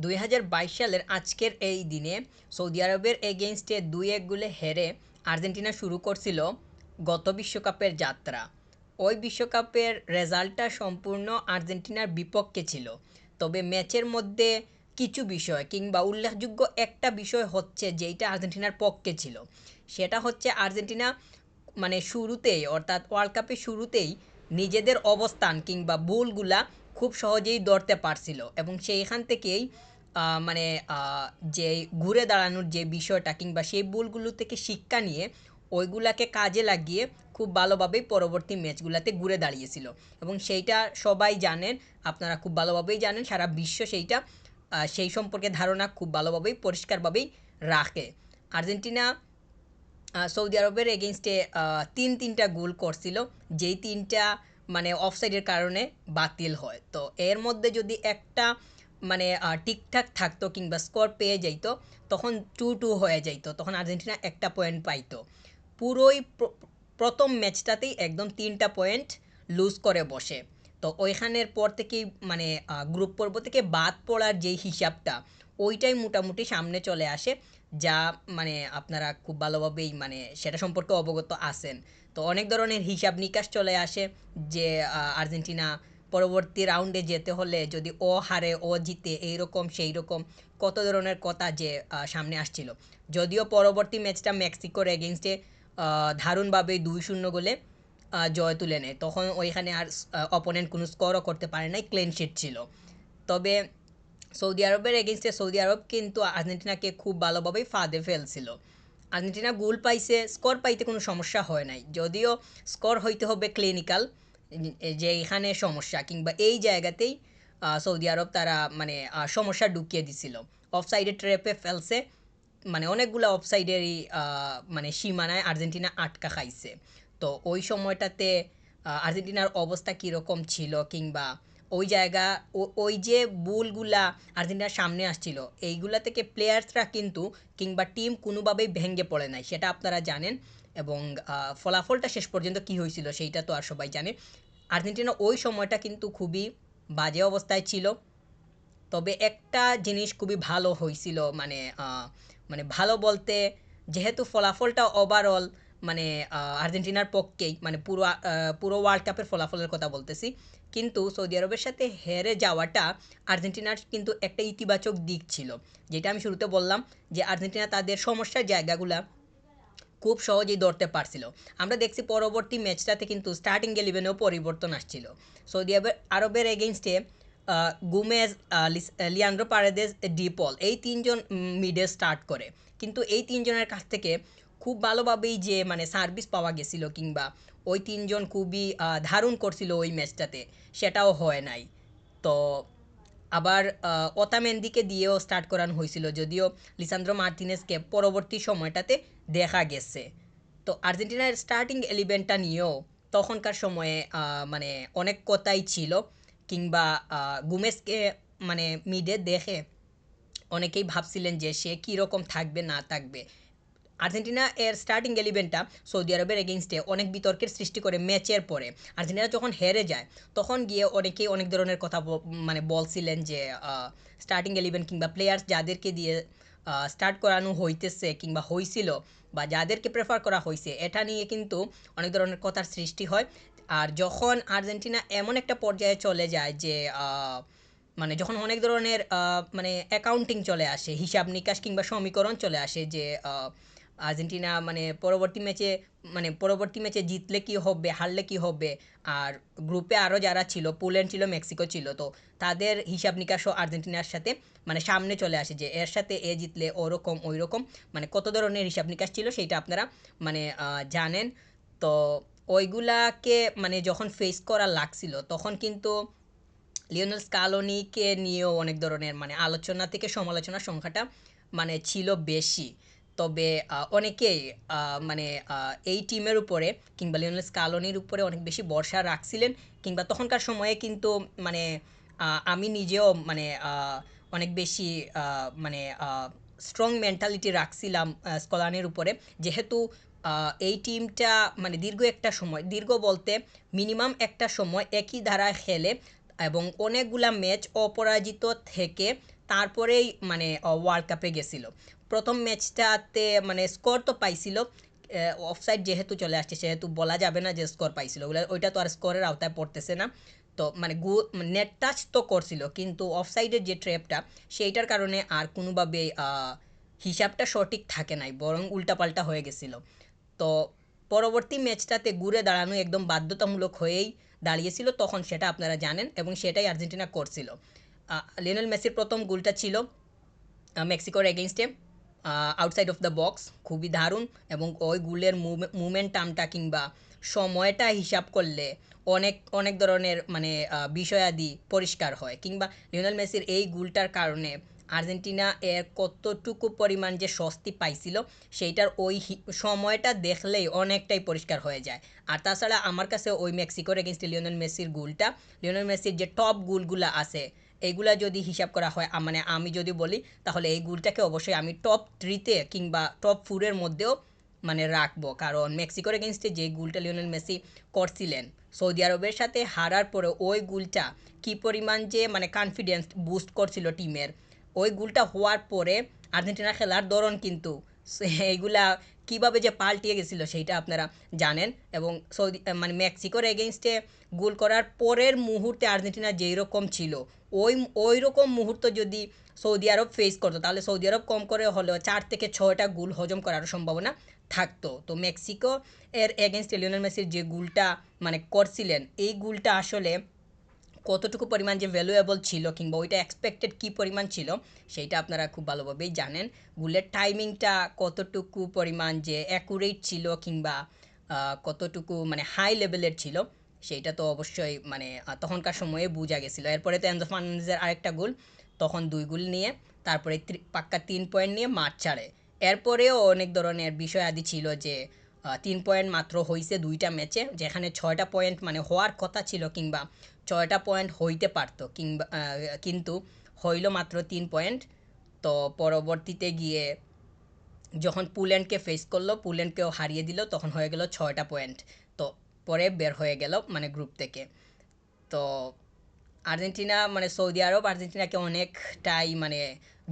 2022 সালের আজকের এই দিনে সৌদি আরবের এগেইনস্টে 2-1 গোলে হেরে আর্জেন্টিনা শুরু করছিল গত বিশ্বকাপের যাত্রা। ওই বিশ্বকাপের রেজাল্টটা সম্পূর্ণ আর্জেন্টিনার বিপক্ষে ছিল। তবে ম্যাচের মধ্যে কিছু বিষয় কিংবা উল্লেখযোগ্য একটা বিষয় হচ্ছে যেইটা আর্জেন্টিনার পক্ষে ছিল। সেটা হচ্ছে আর্জেন্টিনা শুরুতেই অর্থাৎ ওয়ার্ল্ড কাপের শুরুতেই নিজেদের অবস্থান কিংবা ভুলগুলা খুব সহজেই ধরতে পারছিল এবং সেইখান থেকেই আহ, মানে আহ, যে ঘুরে দাঁড়ানোর যে বিষয়টা কিংবা সেই ভুলগুলো থেকে শিক্ষা নিয়ে ওইগুলাকে কাজে লাগিয়ে খুব ভালোভাবেই পরবর্তী ম্যাচগুলোতে ঘুরে দাঁড়িয়েছিল এবং সেইটা সবাই জানেন। আপনারা খুব ভালোভাবেই জানেন, সারা বিশ্ব সেইটা সেই সম্পর্কে ধারণা খুব ভালোভাবেই পরিষ্কারভাবেই রাখে। আর্জেন্টিনা সৌদি আরবের এগেনস্টে তিনটা গোল করছিল, যেই তিনটা অফসাইডের কারণে বাতিল হয়। তো এর মধ্যে যদি একটা ঠিকঠাক থাকতো কিংবা স্কোর পেয়ে যাইতো, তখন 2-2 হয়ে যাইতো, তখন আর্জেন্টিনা একটা পয়েন্ট পাইতো। পুরোই প্রথম ম্যাচটাতেই একদম 3টা পয়েন্ট লুজ করে বসে। তো ওইখানের পর থেকেই গ্রুপ পর্ব থেকে বাদ পড়ার যেই হিসাবটা, ওইটাই মোটামুটি সামনে চলে আসে। যা আপনারা খুব ভালোভাবেই সেটা সম্পর্কে অবগত আছেন। তো অনেক ধরনের হিসাব নিকাশ চলে আসে যে আর্জেন্টিনা পরবর্তী রাউন্ডে যেতে হলে যদি ও হারে ও জিতে এইরকম সেই রকম কত ধরনের কথা যে সামনে আসছিল। যদিও পরবর্তী ম্যাচটা মেক্সিকোর এগেনস্টে দারুণভাবে 2-0 গোলে জয় তুলে নেয়, তখন ওইখানে আর অপোনেন্ট কোনো স্কোরও করতে পারে নাই, ক্লিন শিট ছিল। তবে সৌদি আরবের এগেনস্টে সৌদি আরব কিন্তু আর্জেন্টিনাকে খুব ভালোভাবেই ফাঁদে ফেলছিল। আর্জেন্টিনা গোল পাইছে, স্কোর পাইতে কোনো সমস্যা হয় নাই, যদিও স্কোর হইতে হবে ক্লিনিক্যাল, যে এখানে সমস্যা কিংবা এই জায়গাতেই সৌদি আরব তারা সমস্যা ঢুকিয়ে দিছিল। অফসাইডে ট্র্যাপে ফেলছে, অনেকগুলো অফসাইডেরই সীমানায় আর্জেন্টিনা আটকা খাইছে। তো ওই সময়টাতে আর্জেন্টিনার অবস্থা কীরকম ছিল কিংবা ওই জায়গা ওই যে বুলগুলা আর্জেন্টিনার সামনে আসছিল, এইগুলা থেকে প্লেয়ার্সরা কিন্তু কিংবা টিম কোনোভাবেই ভেঙে পড়ে নাই, সেটা আপনারা জানেন। এবং ফলাফলটা শেষ পর্যন্ত কী হয়েছিল সেইটা তো আর সবাই জানে। আর্জেন্টিনা ওই সময়টা কিন্তু খুবই বাজে অবস্থায় ছিল। তবে একটা জিনিস খুবই ভালো হয়েছিল, ভালো বলতে, যেহেতু ফলাফলটা ওভারঅল মানে আর্জেন্টিনার পক্ষেই, পুরো ওয়ার্ল্ড কাপের ফলাফলের কথা বলতেছি, কিন্তু সৌদি আরবের সাথে হেরে যাওয়াটা আর্জেন্টিনার কিন্তু একটা ইতিবাচক দিক ছিল। যেটা আমি শুরুতে বললাম যে আর্জেন্টিনা তাদের সমস্যার জায়গাগুলা খুব সহজেই ধরতে পারছিল। আমরা দেখছি পরবর্তী ম্যাচটাতে কিন্তু স্টার্টিং ইলেভেনেও পরিবর্তন আসছিল। সৌদি আরবের এগেনস্টে গুমেজ, লিয়ান্দ্রো পারেদেস, ডিপল, এই তিনজন মিডে স্টার্ট করে। কিন্তু এই তিনজনের কাছ থেকে খুব ভালোভাবেই যে সার্ভিস পাওয়া গেছিল কিংবা ওই তিনজন খুবই দারুণ করছিল ওই ম্যাচটাতে, সেটাও হয় নাই। তো আবার ওতামেন্দিকে দিয়েও স্টার্ট করানো হয়েছিল, যদিও লিসান্দ্রো মার্তিনেজকে পরবর্তী সময়টাতে দেখা গেছে। তো আর্জেন্টিনার স্টার্টিং এলিভেনটা নিয়েও তখনকার সময়ে অনেক কথাই ছিল কিংবা গুমেজকে মিডে দেখে অনেকেই ভাবছিলেন যে সে কীরকম থাকবে না থাকবে। আর্জেন্টিনা এর স্টার্টিং এলিভেনটা সৌদি আরবের এগেনস্টে অনেক বিতর্কের সৃষ্টি করে ম্যাচের পরে। আর্জেন্টিনা যখন হেরে যায় তখন গিয়ে অনেকেই অনেক ধরনের কথা বলছিলেন যে স্টার্টিং এলিভেন কিংবা প্লেয়ার্স যাদেরকে দিয়ে স্টার্ট করানো হইতেছে কিংবা হয়েছিল বা যাদেরকে প্রেফার করা হয়েছে, এটা নিয়ে কিন্তু অনেক ধরনের কথার সৃষ্টি হয়। আর যখন আর্জেন্টিনা এমন একটা পর্যায়ে চলে যায় যে যখন অনেক ধরনের অ্যাকাউন্টিং চলে আসে, হিসাব নিকাশ কিংবা সমীকরণ চলে আসে যে আর্জেন্টিনা পরবর্তী ম্যাচে জিতলে কি হবে, হারলে কি হবে। আর গ্রুপে আরও যারা ছিল, পোল্যান্ড ছিল, মেক্সিকো ছিল, তো তাদের হিসাব নিকাশও আর্জেন্টিনার সাথে সামনে চলে আসে যে এর সাথে এ জিতলে ওরকম ওই রকম, কত ধরনের হিসাব নিকাশ ছিল সেইটা আপনারা জানেন। তো ওইগুলাকে যখন ফেস করা লাগছিল তখন কিন্তু লিওনেল স্কালোনিকে নিয়েও অনেক ধরনের আলোচনা থেকে সমালোচনার সংখ্যাটা ছিল বেশি। তবে অনেকেই এই টিমের উপরে কিংবা লিওনেল স্কালোনির উপরে অনেক বেশি ভরসা রাখছিলেন কিংবা তখনকার সময়ে কিন্তু আমি নিজেও অনেক বেশি স্ট্রং মেন্টালিটি রাখছিলাম স্কলানির উপরে, যেহেতু এই টিমটা দীর্ঘ একটা সময়, দীর্ঘ বলতে মিনিমাম একটা সময় একই ধারা খেলে এবং অনেকগুলা ম্যাচ অপরাজিত থেকে তারপরেই মানে ওয়ার্ল্ড কাপে গেছিল। প্রথম ম্যাচটাতে মানে স্কোর তো পাইছিল, অফসাইড যেহেতু চলে আসছে সেহেতু বলা যাবে না যে স্কোর পাইছিল, ওইটা তো আর স্কোরের আওতায় পড়তেছে না। তো মানে নেট টাচ তো করছিল, কিন্তু অফসাইডের যে ট্র্যাপটা সেইটার কারণে আর কোনোভাবে হিসাবটা সঠিক থাকে নাই, বরং উল্টাপাল্টা হয়ে গেছিল। তো পরবর্তী ম্যাচটাতে ঘুরে দাঁড়ানো একদম বাধ্যতামূলক হয়েই দাঁড়িয়েছিল, তখন সেটা আপনারা জানেন এবং সেটাই আর্জেন্টিনা করছিল। লিওনেল মেসির প্রথম গোলটা ছিল মেক্সিকোর এগেনস্টে, আউটসাইড অফ দ্য বক্স, খুবই দারুণ। এবং ওই গোলের মুমেন্টামটা কিংবা সময়টা হিসাব করলে অনেক অনেক ধরনের মানে বিষয়াদি পরিষ্কার হয়, কিংবা লিওনেল মেসির এই গোলটার কারণে আর্জেন্টিনা এর কতটুকু পরিমাণ যে স্বস্তি পাইছিল সেইটার ওই সময়টা দেখলেই অনেকটাই পরিষ্কার হয়ে যায়। আর তাছাড়া আমার কাছে ওই মেক্সিকোর এগেনস্টে লিওনেল মেসির গোলটা, লিওনেল মেসির যে টপ গোলগুলো আছে এইগুলা যদি হিসাব করা হয়, মানে আমি যদি বলি তাহলে এই গোলটাকে অবশ্যই আমি টপ 3-তে কিংবা টপ 4-এর মধ্যেও মানে রাখবো। কারণ মেক্সিকোর এগেনস্টে যে গোলটা লিওনেল মেসি করছিলেন সৌদি আরবের সাথে হারার পরে, ওই গোলটা কী পরিমাণ যে মানে কনফিডেন্স বুস্ট করছিল টিমের, ওই গোলটা হওয়ার পরে আর্জেন্টিনার খেলার ধরন কিন্তু এইগুলা কীভাবে যে পাল্টিয়ে গেছিলো সেইটা আপনারা জানেন। এবং সৌদি মানে মেক্সিকোর এগেনস্টে গোল করার পরের মুহূর্তে আর্জেন্টিনা যেই রকম ছিল, ওই ওই রকম মুহূর্ত যদি সৌদি আরব ফেস করতো তাহলে সৌদি আরব কম করে হলেও 4 থেকে 6টা গোল হজম করার সম্ভাবনা থাকতো। তো মেক্সিকো এর এগেনস্টে লিওনেল মেসির যে গোলটা মানে করছিলেন, এই গোলটা আসলে কতটুকু পরিমাণ যে ভ্যালুয়েবল ছিল কিংবা ওইটা এক্সপেক্টেড কী পরিমাণ ছিল সেইটা আপনারা খুব ভালোভাবেই জানেন। গোলের টাইমিংটা কতটুকু পরিমাণ যে অ্যাকুরেট ছিল কিংবা কতটুকু মানে হাই লেভেলের ছিল সেইটা তো অবশ্যই মানে তখনকার সময়ে বোঝা গেছিলো। এরপরে তো এনজো ফার্নান্দেজের আরেকটা গোল, তখন 2 গোল নিয়ে তারপরে পাক্কা 3 পয়েন্ট নিয়ে মাঠ ছাড়ে। এরপরেও অনেক ধরনের বিষয় আদি ছিল যে 3 পয়েন্ট মাত্র হয়েছে 2টা ম্যাচে, যেখানে 6টা পয়েন্ট মানে হওয়ার কথা ছিল কিংবা 6টা পয়েন্ট হইতে পারতো, কিংবা কিন্তু হইল মাত্র 3 পয়েন্ট। তো পরবর্তীতে গিয়ে যখন পোল্যান্ডকে ফেস করলো, পোল্যান্ডকেও হারিয়ে দিল, তখন হয়ে গেল 6টা পয়েন্ট। তো পরে বের হয়ে গেল মানে গ্রুপ থেকে। তো আর্জেন্টিনা মানে সৌদি আরব আর্জেন্টিনাকে অনেকটাই মানে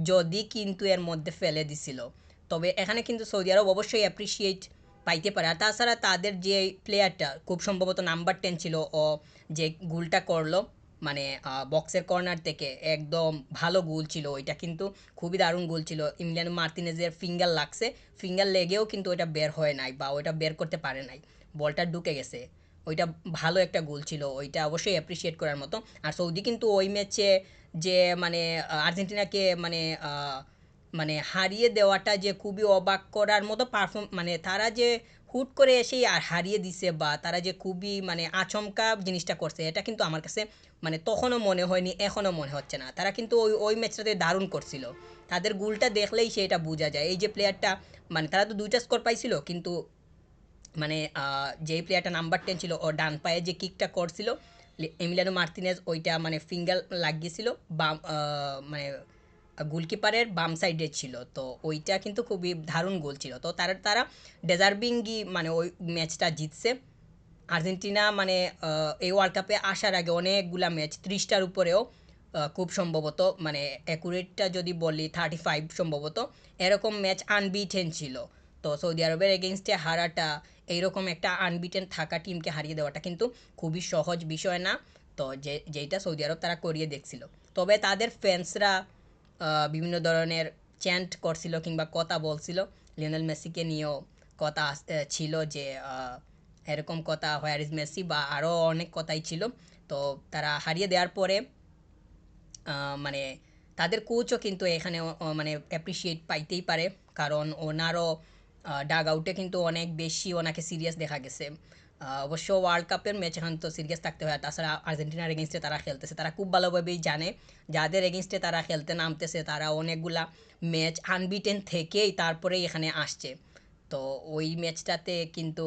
যদি কিন্তু এর মধ্যে ফেলে দিছিল, তবে এখানে কিন্তু সৌদি আরব অবশ্যই অ্যাপ্রিসিয়েট পাইতে পারে। আর তাছাড়া তাদের যে প্লেয়ারটা খুব সম্ভবত নাম্বার 10 ছিল, ও যে গোলটা করলো মানে বক্সের কর্নার থেকে একদম ভালো গোল ছিল, ওইটা কিন্তু খুবই দারুণ গোল ছিল। ইমিলিয়ানো মার্তিনেজের ফিঙ্গার লাগছে, ফিঙ্গার লেগেও কিন্তু ওইটা বের হয় নাই বা ওইটা বের করতে পারে নাই, বলটা ঢুকে গেছে। ওইটা ভালো একটা গোল ছিল, ওইটা অবশ্যই অ্যাপ্রিসিয়েট করার মতো। আর সৌদি কিন্তু ওই ম্যাচে যে মানে আর্জেন্টিনাকে মানে মানে হারিয়ে দেওয়াটা যে খুবই অবাক করার মতো মানে তারা যে হুট করে এসেই আর হারিয়ে দিছে বা তারা যে খুবই মানে আচমকা জিনিসটা করছে, এটা কিন্তু আমার কাছে মানে তখনও মনে হয়নি, এখনও মনে হচ্ছে না। তারা কিন্তু ওই ওই ম্যাচটাতে দারুণ করছিল, তাদের গোলটা দেখলেই সেটা বোঝা যায়। এই যে প্লেয়ারটা মানে তারা তো 2টা স্কোর পাইছিল, কিন্তু মানে যেই প্লেয়ারটা নাম্বার 10 ছিল ও ডান পায়ে যে কিকটা করছিল এমিলিয়ানো মার্তিনেজ, ওইটা মানে ফিঙ্গার লাগিয়েছিল বাম মানে গোলকিপারের বাম সাইডে ছিল। তো ওইটা কিন্তু খুবই দারুণ গোল ছিল। তো তারা তারা ডেজার্ভিংই মানে ওই ম্যাচটা জিতছে। আর্জেন্টিনা মানে এই ওয়ার্ল্ড কাপে আসার আগে অনেকগুলা ম্যাচ 30টার উপরেও খুব সম্ভবত মানে অ্যাকুরেটটা যদি বলি 35 সম্ভবত এরকম ম্যাচ আনবিটেন ছিল। তো সৌদি আরবের এগেনস্টে হারাটা, এইরকম একটা আনবিটেন থাকা টিমকে হারিয়ে দেওয়াটা কিন্তু খুবই সহজ বিষয় না। তো যেইটা সৌদি আরব তারা করিয়ে দেখছিল। তবে তাদের ফ্যান্সরা বিভিন্ন ধরনের চ্যান্ট করছিল কিংবা কথা বলছিল, লিওনেল মেসিকে নিয়েও কথা ছিল যে এরকম কথা হোয়ার ইজ মেসি বা আরও অনেক কথাই ছিল। তো তারা হারিয়ে দেওয়ার পরে মানে তাদের কোচও কিন্তু এখানে মানে অ্যাপ্রিসিয়েট পাইতেই পারে, কারণ ওনারও ডাগ আউটে কিন্তু অনেক বেশি ওনাকে সিরিয়াস দেখা গেছে। অবশ্য ওয়ার্ল্ড কাপের ম্যাচ এখন তো সিরিয়াস থাকতে হয়। তাছাড়া আর্জেন্টিনার এগেনস্টে তারা খেলতেছে, তারা খুব ভালোভাবেই জানে যাদের এগেনস্টে তারা খেলতে নামতেছে তারা অনেকগুলা ম্যাচ আনবিটেন থেকেই তারপরেই এখানে আসছে। তো ওই ম্যাচটাতে কিন্তু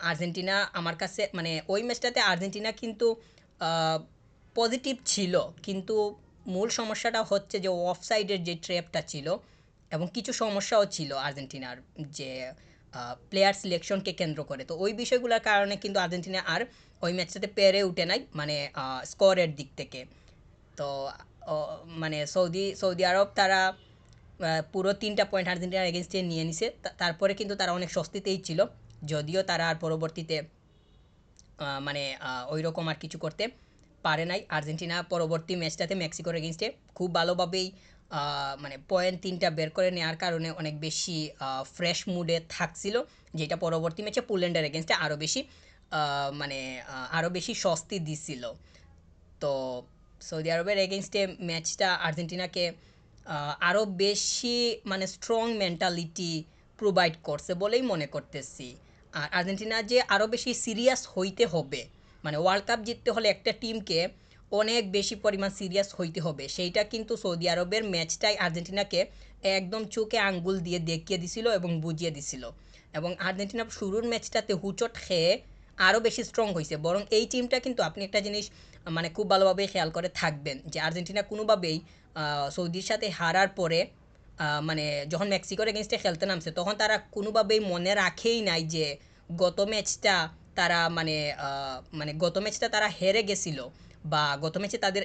আর্জেন্টিনা আমার কাছে মানে ওই ম্যাচটাতে আর্জেন্টিনা কিন্তু পজিটিভ ছিল, কিন্তু মূল সমস্যাটা হচ্ছে যে অফসাইডের যে ট্র্যাপটা ছিল এবং কিছু সমস্যাও ছিল আর্জেন্টিনার যে প্লেয়ার সিলেকশনকে কেন্দ্র করে। তো ওই বিষয়গুলোর কারণে কিন্তু আর্জেন্টিনা আর ওই ম্যাচটাতে পেরে উঠে নাই মানে স্কোরের দিক থেকে। তো মানে সৌদি আরব তারা পুরো 3টা পয়েন্ট আর্জেন্টিনার এগেনস্টে নিয়ে নিছে। তারপরে কিন্তু তারা অনেক স্বস্তিতেই ছিল, যদিও তারা আর পরবর্তীতে মানে ওই রকম আর কিছু করতে পারে নাই। আর্জেন্টিনা পরবর্তী ম্যাচটাতে মেক্সিকোর এগেনস্টে খুব ভালোভাবেই মানে পয়েন্ট 3টা বের করে নেওয়ার কারণে অনেক বেশি ফ্রেশ মুডে থাকছিল, যেটা পরবর্তী ম্যাচে পোল্যান্ডের এগেনস্টে আরও বেশি মানে আরও বেশি স্বস্তি দিছিল। তো সৌদি আরবের এগেনস্টে ম্যাচটা আর্জেন্টিনাকে আরও বেশি মানে স্ট্রং মেন্টালিটি প্রোভাইড করছে বলেই মনে করতেছি। আর আর্জেন্টিনা যে আরও বেশি সিরিয়াস হইতে হবে, মানে ওয়ার্ল্ড কাপ জিততে হলে একটা টিমকে অনেক বেশি পরিমাণ সিরিয়াস হইতে হবে, সেইটা কিন্তু সৌদি আরবের ম্যাচটাই আর্জেন্টিনাকে একদম চোখে আঙ্গুল দিয়ে দেখিয়ে দিছিল এবং বুঝিয়ে দিছিল। এবং আর্জেন্টিনা শুরুর ম্যাচটাতে হুচট খেয়ে আরও বেশি স্ট্রং হয়েছে। বরং এই টিমটা কিন্তু আপনি একটা জিনিস মানে খুব ভালোভাবে খেয়াল করে থাকবেন যে আর্জেন্টিনা কোনোভাবেই সৌদির সাথে হারার পরে মানে যখন মেক্সিকোর এগেনস্টে খেলতে নামছে তখন তারা কোনোভাবেই মনে রাখেই নাই যে গত ম্যাচটা তারা মানে গত ম্যাচটা তারা হেরে গেছিল, বা গত ম্যাচে তাদের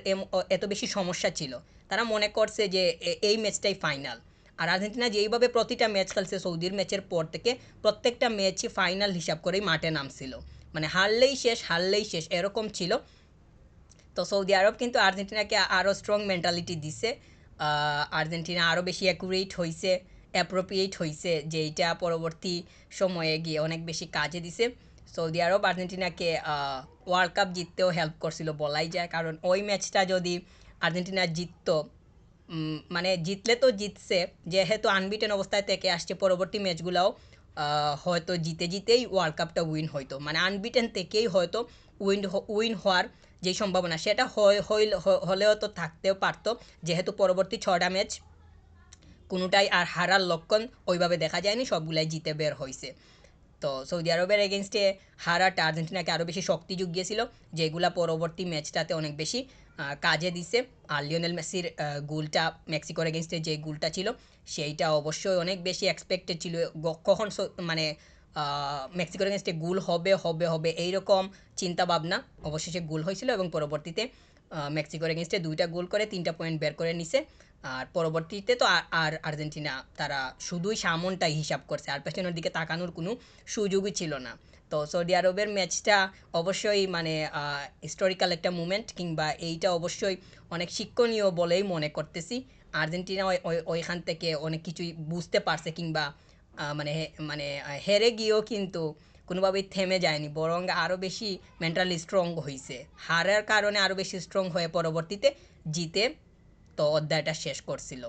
এত বেশি সমস্যা ছিল। তারা মনে করছে যে এই ম্যাচটাই ফাইনাল। আর আর্জেন্টিনা যেইভাবে প্রতিটা ম্যাচ খেলছে সৌদির ম্যাচের পর থেকে, প্রত্যেকটা ম্যাচই ফাইনাল হিসাব করেই মাঠে নামছিল, মানে হারলেই শেষ হারলেই শেষ এরকম ছিল। তো সৌদি আরব কিন্তু আর্জেন্টিনাকে আরও স্ট্রং মেন্টালিটি দিছে। আর্জেন্টিনা আরও বেশি অ্যাকুরেট হয়েছে, অ্যাপ্রোপ্রিয়েট হয়েছে, যেইটা পরবর্তী সময়ে গিয়ে অনেক বেশি কাজে দিছে। সৌদি আরব আর্জেন্টিনাকে ওয়ার্ল্ড কাপ জিততেও হেল্প করছিল বলাই যায়, কারণ ওই ম্যাচটা যদি আর্জেন্টিনা জিততো, মানে জিতলে তো জিতছে, যেহেতু আনবিটেন অবস্থায় থেকে আসছে, পরবর্তী ম্যাচগুলোও হয়তো জিতে জিতেই ওয়ার্ল্ড কাপটা উইন হইতো, মানে আনবিটেন থেকেই হয়তো উইন হওয়ার যে সম্ভাবনা সেটা হলেও তো থাকতেও পারতো, যেহেতু পরবর্তী 6টা ম্যাচ কোনোটাই আর হারার লক্ষণ ওইভাবে দেখা যায়নি, সবগুলাই জিতে বের হয়েছে। তো সৌদি আরবের এগেনস্টে হারাটা আর্জেন্টিনাকে আরও বেশি শক্তি জুগিয়েছিল, যেগুলা পরবর্তী ম্যাচটাতে অনেক বেশি কাজে দিছে। আর লিওনেল মেসির গোলটা মেক্সিকোর এগেনস্টে যে গোলটা ছিল সেইটা অবশ্যই অনেক বেশি এক্সপেক্টেড ছিল। কখন মানে মেক্সিকোর এগেনস্টে গোল হবে হবে হবে এইরকম চিন্তা ভাবনা, অবশেষে গোল হয়েছিল এবং পরবর্তীতে মেক্সিকোর এগেনস্টে 2টা গোল করে 3টা পয়েন্ট বের করে নিছে। আর পরবর্তীতে তো আর আর্জেন্টিনা তারা শুধুই সামনটাই হিসাব করছে, আর পেছনের দিকে তাকানোর কোনো সুযোগই ছিল না। তো সৌদি আরবের ম্যাচটা অবশ্যই মানে হিস্টোরিক্যাল একটা মুমেন্ট, কিংবা এইটা অবশ্যই অনেক শিক্ষণীয় বলেই মনে করতেছি। আর্জেন্টিনা ওইখান থেকে অনেক কিছুই বুঝতে পারছে, কিংবা মানে মানে হেরে গিয়েও কিন্তু কোনোভাবেই থেমে যায়নি, বরং আরও বেশি মেন্টালি স্ট্রং হয়েছে। হারার কারণে আরও বেশি স্ট্রং হয়ে পরবর্তীতে জিতে তো অধ্যায়টা শেষ করছিল।